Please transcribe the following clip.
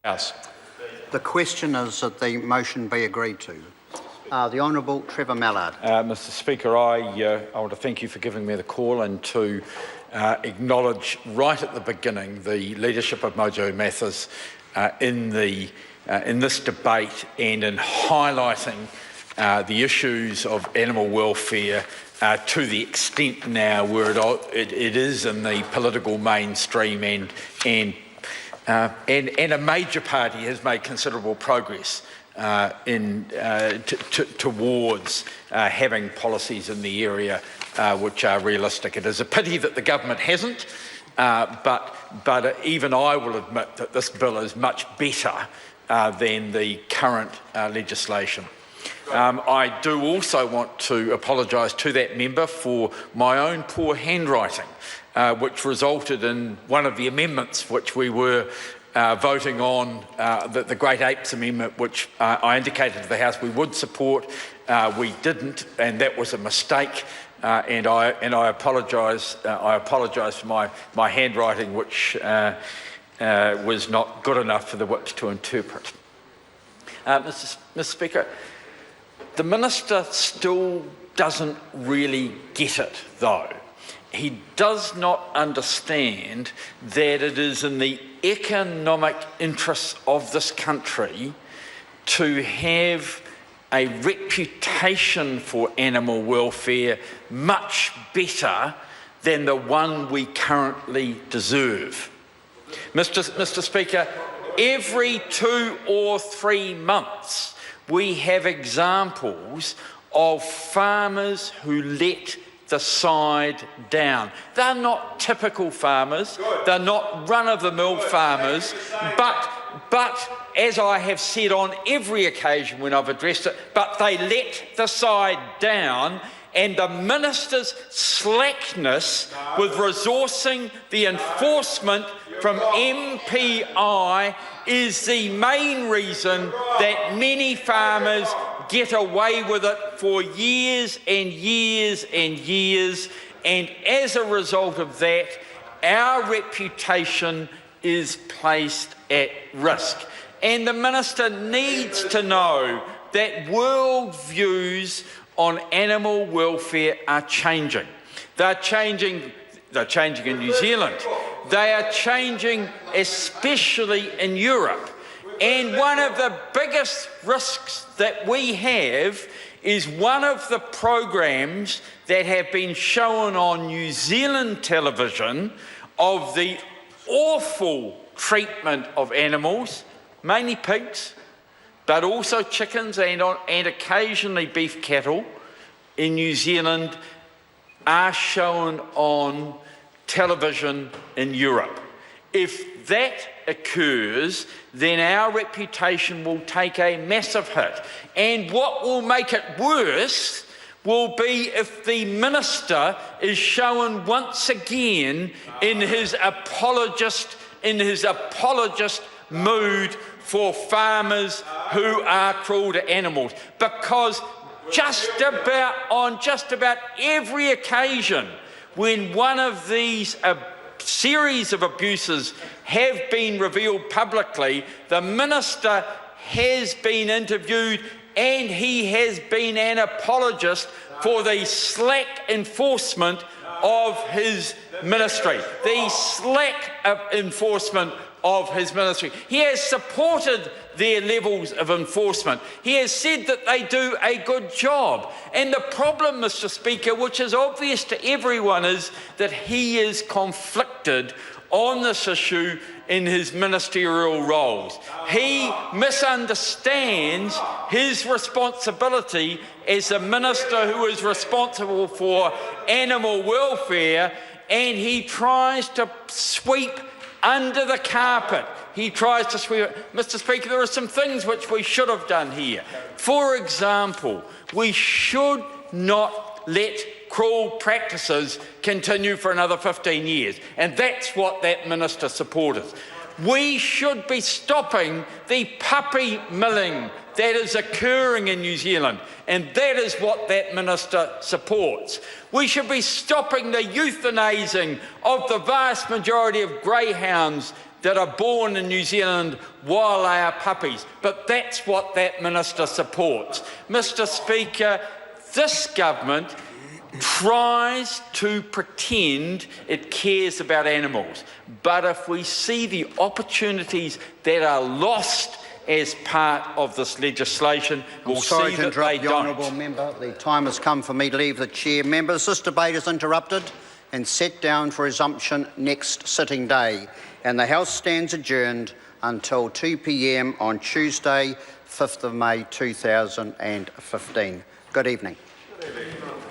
House. The question is that the motion be agreed to. The Honourable Trevor Mallard. Mr Speaker, I want to thank you for giving me the call and to acknowledge right at the beginning the leadership of Mojo Mathers in this debate and in highlighting the issues of animal welfare to the extent now where it is in the political mainstream, and a major party has made considerable progress towards having policies in the area which are realistic. It is a pity that the government hasn't, but even I will admit that this bill is much better than the current legislation. I do also want to apologise to that member for my own poor handwriting, which resulted in one of the amendments which we were voting on, the Great Apes Amendment, which I indicated to the House we would support. We didn't, and that was a mistake. And I apologise. I apologise for my handwriting, which was not good enough for the whips to interpret. Mr. Speaker, the Minister still doesn't really get it, though. He does not understand that it is in the economic interests of this country to have a reputation for animal welfare much better than the one we currently deserve. Mr. Speaker, every 2 or 3 months we have examples of farmers who let the side down. They're not typical farmers, they're not run-of-the-mill farmers, but as I have said on every occasion when I've addressed it, but they let the side down, and the Minister's slackness with resourcing the enforcement from MPI is the main reason that many farmers get away with it for years and years and years, and as a result of that, our reputation is placed at risk. And the Minister needs to know that world views on animal welfare are changing. They're changing in New Zealand. They are changing especially in Europe. And one of the biggest risks that we have is one of the programs that have been shown on New Zealand television of the awful treatment of animals, mainly pigs, but also chickens and occasionally beef cattle in New Zealand are shown on television in Europe. If that occurs, then our reputation will take a massive hit. And what will make it worse will be if the Minister is shown once again in his apologist mood for farmers who are cruel to animals. Because on just about every occasion when one of these series of abuses have been revealed publicly, the Minister has been interviewed and he has been an apologist for the slack enforcement of his ministry. The slack of enforcement of his ministry. He has supported their levels of enforcement. He has said that they do a good job. And the problem, Mr. Speaker, which is obvious to everyone, is that he is conflicted on this issue in his ministerial roles. He misunderstands his responsibility as the Minister who is responsible for animal welfare, and he tries to sweep under the carpet. He tries to sweep it. Mr. Speaker, there are some things which we should have done here. For example, we should not let cruel practices continue for another 15 years. And that's what that Minister supported. We should be stopping the puppy milling that is occurring in New Zealand, and that is what that Minister supports. We should be stopping the euthanasing of the vast majority of greyhounds that are born in New Zealand while they are puppies. But that's what that minister supports. Mr. Speaker, this government tries to pretend it cares about animals. But if we see the opportunities that are lost as part of this legislation, we'll see that they the honourable member. The time has come for me to leave the chair. Members, this debate is interrupted and set down for resumption next sitting day. And the House stands adjourned until 2 p.m. on Tuesday, 5th of May 2015. Good evening.